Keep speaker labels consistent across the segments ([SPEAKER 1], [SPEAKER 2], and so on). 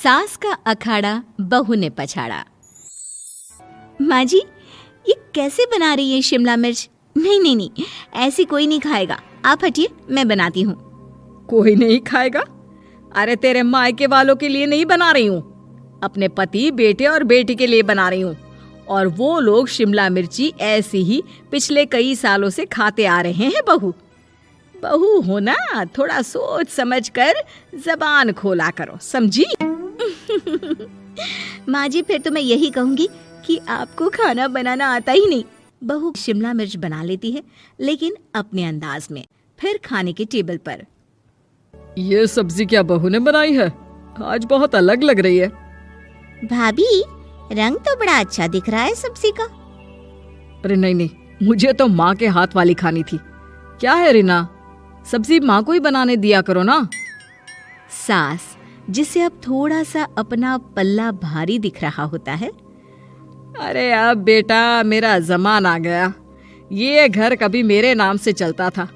[SPEAKER 1] सास का अखाड़ा बहू ने पछाड़ा। माँ जी, ये कैसे बना रही है शिमला मिर्च? नहीं नहीं नहीं, ऐसी कोई नहीं खाएगा। आप हटिए, मैं बनाती हूँ।
[SPEAKER 2] कोई नहीं खाएगा? अरे तेरे मायके वालों के लिए नहीं बना रही हूँ, अपने पति, बेटे और बेटी के लिए बना रही हूँ। और वो लोग शिमला मिर्ची ऐसी ही पिछले कई सालों से खाते आ रहे हैं। बहू हो ना, थोड़ा सोच समझ कर जबान खोला करो, समझी?
[SPEAKER 1] माँ जी, फिर तो मैं यही कहूँगी कि आपको खाना बनाना आता ही नहीं। बहू शिमला मिर्च बना लेती है, लेकिन अपने अंदाज में। फिर खाने के टेबल पर,
[SPEAKER 2] ये सब्जी क्या बहू ने बनाई है? आज बहुत अलग लग रही है।
[SPEAKER 1] भाभी, रंग तो बड़ा अच्छा दिख रहा है सब्जी का।
[SPEAKER 2] अरे नहीं नहीं, मुझे तो माँ के हाथ वाली खानी थी। क्या है रीना, सब्जी माँ को ही बनाने दिया करो ना।
[SPEAKER 1] सास, जिसे अब थोड़ा सा अपना पल्ला भारी दिख रहा होता है।
[SPEAKER 2] अरे अब बेटा मेरा जमाना आ गया। ये घर कभी मेरे नाम से चलता था,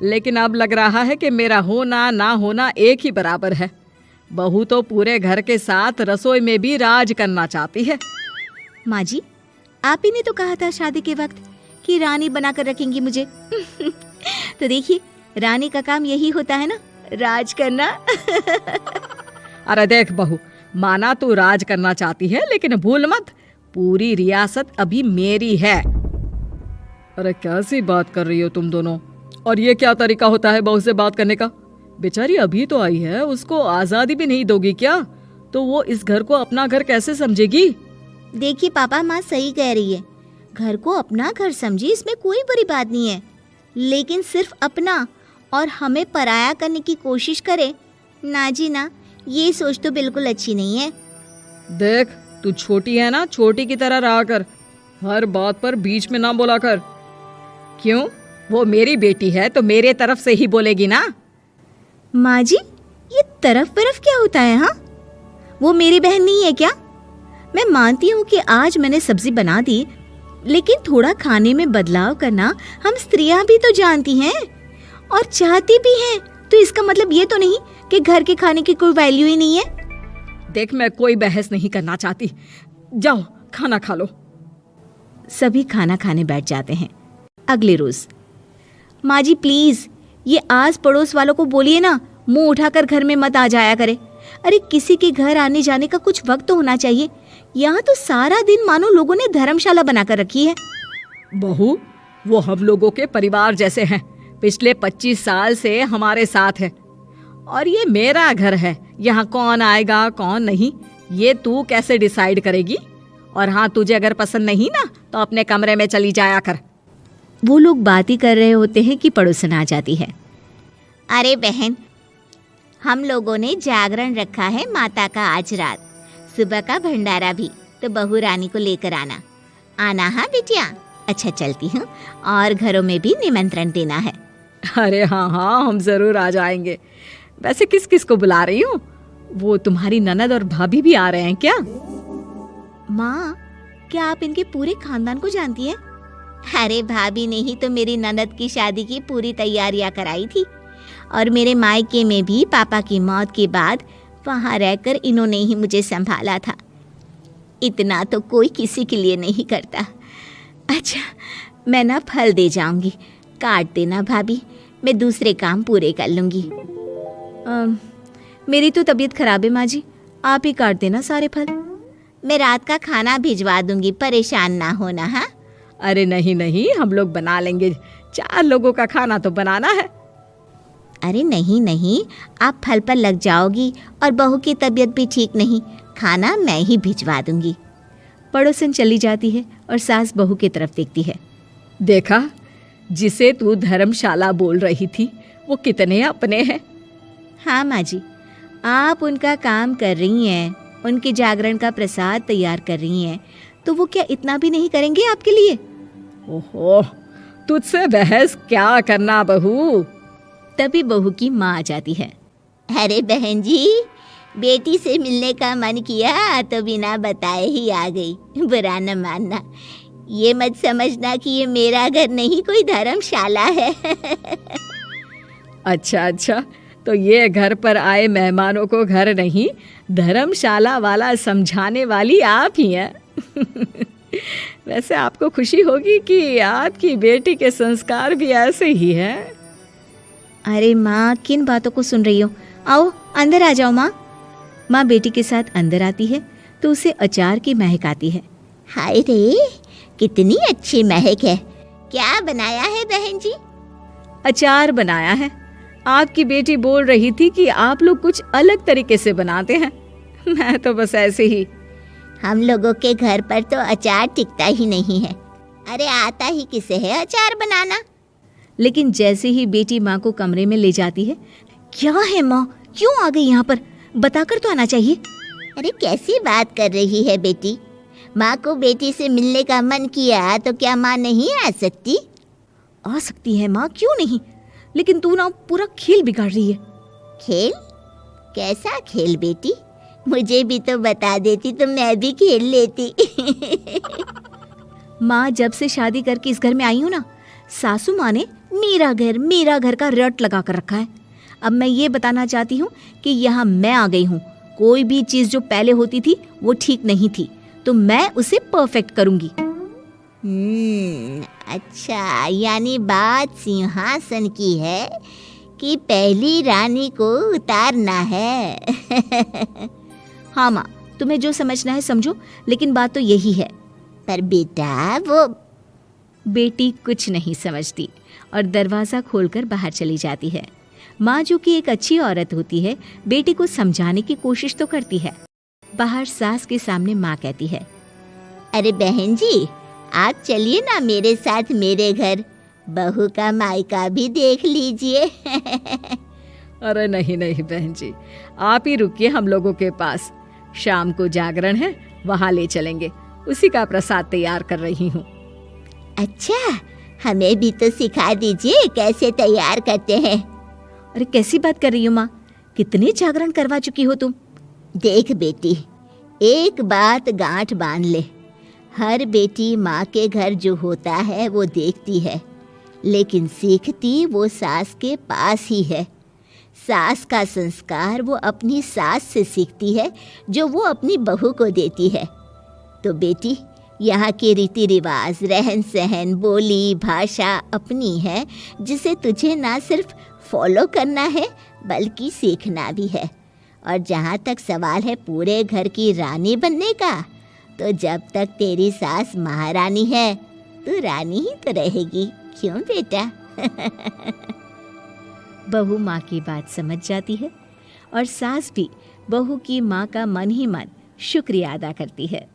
[SPEAKER 2] लेकिन अब लग रहा है कि मेरा होना ना होना एक ही बराबर है। बहू तो पूरे घर के साथ रसोई में भी राज करना चाहती है।
[SPEAKER 1] माँ जी, आप ही ने तो कहा था शादी के वक्त कि रानी बनाकर रखेंगी मुझे। तो देखिए, रानी का काम यही होता है ना, राज करना।
[SPEAKER 2] अरे देख बहू, माना तू राज करना चाहती है, लेकिन भूल मत, पूरी रियासत अभी मेरी है। अरे कैसी बात कर रही हो तुम दोनों? और ये क्या तरीका होता है बहू से बात करने का? बेचारी अभी तो आई है, उसको आजादी भी नहीं दोगी क्या? तो वो इस घर को अपना घर कैसे समझेगी?
[SPEAKER 1] देखिए पापा, माँ सही कह रही है। घर को अपना घर समझी, इसमें कोई बुरी बात नहीं है। लेकिन सिर्फ अपना और हमें पराया करने की कोशिश करे ना जी ना, ये सोच तो बिल्कुल अच्छी नहीं है।
[SPEAKER 2] देख, तू छोटी है ना, छोटी की तरह रहा कर। हर बात पर बीच में ना बोला कर। क्यों? वो मेरी बेटी है तो मेरे तरफ से ही बोलेगी ना।
[SPEAKER 1] माँ जी, ये तरफ क्या होता है? हाँ, वो मेरी बहन नहीं है क्या? मैं मानती हूँ कि आज मैंने सब्जी बना दी, लेकिन थोड़ा खाने में बदलाव करना हम स्त्रियां भी तो जानती हैं और चाहती भी हैं। तो इसका मतलब ये तो नहीं कि घर के खाने की कोई वैल्यू ही नहीं है।
[SPEAKER 2] देख, मैं कोई बहस नहीं करना चाहती, जाओ खाना खा लो।
[SPEAKER 1] सभी खाना खाने बैठ जाते हैं। अगले रोज, माँ जी प्लीज, ये आस पड़ोस वालों को बोलिए ना, मुंह उठाकर घर में मत आ जाया करे। अरे किसी के घर आने जाने का कुछ वक्त तो होना चाहिए। यहाँ तो सारा दिन मानो लोगों ने धर्मशाला बनाकर रखी है।
[SPEAKER 2] बहू, वो हम लोगों के परिवार जैसे हैं, पिछले 25 साल से हमारे साथ है। और ये मेरा घर है, यहाँ कौन आएगा कौन नहीं, ये तू कैसे डिसाइड करेगी? और हाँ, तुझे अगर पसंद नहीं ना, तो अपने कमरे में चली जाया कर।
[SPEAKER 1] वो लोग बात ही कर रहे होते हैं कि पड़ोसन आ जाती है। अरे बहन, हम लोगों ने जागरण रखा है माता का आज रात, सुबह का भंडारा भी, तो बहू रानी को लेकर आना हाँ बिटिया। अच्छा चलती हूँ, और घरों में भी निमंत्रण देना है।
[SPEAKER 2] अरे हाँ हाँ, हम जरूर आ जाएंगे। वैसे किस किस को बुला रही हूँ? वो तुम्हारी ननद और भाभी भी आ रहे हैं क्या?
[SPEAKER 1] माँ, क्या आप इनके पूरे खानदान को जानती हैं? अरे भाभी ने ही तो मेरी ननद की शादी की पूरी तैयारियां कराई थी, और मेरे मायके में भी पापा की मौत के बाद वहाँ रहकर इन्होंने ही मुझे संभाला था। इतना तो कोई किसी के लिए नहीं करता। अच्छा, मैं ना फल दे जाऊंगी, काट देना भाभी, मैं दूसरे काम पूरे कर लूंगी। मेरी तो तबीयत खराब है माँ जी, आप ही काट देना सारे फल। मैं रात का खाना भिजवा दूंगी, परेशान ना होना। हाँ?
[SPEAKER 2] अरे नहीं नहीं, हम लोग बना लेंगे, 4 लोगों का खाना तो बनाना है।
[SPEAKER 1] अरे नहीं नहीं, आप फल पर लग जाओगी, और बहू की तबीयत भी ठीक नहीं, खाना मैं ही भिजवा दूंगी। पड़ोसन चली जाती है और सास बहू की तरफ देखती है।
[SPEAKER 2] देखा, जिसे तू धर्मशाला बोल रही थी, वो कितने अपने हैं।
[SPEAKER 1] हाँ माँ जी, आप उनका काम कर रही हैं, उनके जागरण का प्रसाद तैयार कर रही हैं, तो वो क्या इतना भी नहीं करेंगे आपके लिए?
[SPEAKER 2] ओहो, तुझसे बहस क्या करना बहू।
[SPEAKER 1] तभी बहू की माँ आ जाती है। अरे बहन जी, बेटी से मिलने का मन किया तो बिना बताए ही आ गई, बुरा न मानना। ये मत समझना कि ये मेरा घर नहीं, कोई धर्मशाला है।
[SPEAKER 2] अच्छा अच्छा, तो ये घर पर आए मेहमानों को घर नहीं, धर्मशाला वाला समझाने वाली आप ही हैं। वैसे आपको खुशी होगी कि आपकी बेटी के संस्कार भी ऐसे ही हैं।
[SPEAKER 1] अरे माँ, किन बातों को सुन रही हो? आओ अंदर आ जाओ माँ। माँ बेटी के साथ अंदर आती है तो उसे अचार की महक आती है। हाय रे, कितनी अच्छी महक है। क्या बनाया है बहन जी?
[SPEAKER 2] अचार बनाया है। आपकी बेटी बोल रही थी कि आप लोग कुछ अलग तरीके से बनाते हैं। मैं तो बस ऐसे ही।
[SPEAKER 1] हम लोगों के घर पर तो अचार टिकता ही नहीं है। अरे आता ही किसे है अचार बनाना? लेकिन जैसे ही बेटी माँ को कमरे में ले जाती है, क्या है माँ, क्यों आ गई यहाँ पर? बताकर तो आना चाहिए। अरे कैसी बात कर रही है बेटी? माँ को बेटी से मिलने का मन किया तो क्या माँ नहीं आ सकती? आ सकती है माँ, क्यों नहीं, लेकिन तू ना पूरा खेल बिगाड़ रही है। खेल? कैसा खेल बेटी? मुझे भी तो बता देती तो मैं भी खेल लेती। माँ, जब से शादी करके इस घर में आई हूँ ना, सासू माँ ने मेरा घर का रट लगा कर रखा है। अब मैं ये बताना चाहती हूँ कि यहाँ मैं आ गई हूँ। कोई भी चीज़ जो पहले होती थी वो ठीक नहीं थी, तो मैं उसे परफेक्ट करूँगी। अच्छा, यानी बात सिंहासन की है कि पहली रानी को उतारना है। हाँ माँ, तुम्हें जो समझना है समझो, लेकिन बात तो यही है। पर बेटा वो... बेटी कुछ नहीं समझती और दरवाज़ा खोलकर बाहर चली जाती है। माँ, जो कि एक अच्छी औरत होती है, बेटी को समझाने की कोशिश तो करती है। बाहर सास के सामने माँ कहती है, अरे बहन जी, आप चलिए ना मेरे साथ मेरे घर, बहू का मायका भी देख लीजिए।
[SPEAKER 2] अरे नहीं नहीं बहन जी, आप ही रुकिए हम लोगों के पास। शाम को जागरण है, वहाँ ले चलेंगे। उसी का प्रसाद तैयार कर रही हूँ।
[SPEAKER 1] अच्छा, हमें भी तो सिखा दीजिए कैसे तैयार करते हैं। अरे कैसी बात कर रही हो माँ, कितने जागरण करवा चुकी हो तुम। देख बेटी, एक बात गांठ बांध ले, हर बेटी माँ के घर जो होता है वो देखती है, लेकिन सीखती वो सास के पास ही है। सास का संस्कार वो अपनी सास से सीखती है, जो वो अपनी बहू को देती है। तो बेटी, यहाँ के रीति रिवाज, रहन सहन, बोली भाषा अपनी है, जिसे तुझे ना सिर्फ फॉलो करना है बल्कि सीखना भी है। और जहाँ तक सवाल है पूरे घर की रानी बनने का, तो जब तक तेरी सास महारानी है, तू रानी ही तो रहेगी। क्यों बेटा? बहू माँ की बात समझ जाती है और सास भी बहू की माँ का मन ही मन शुक्रिया अदा करती है।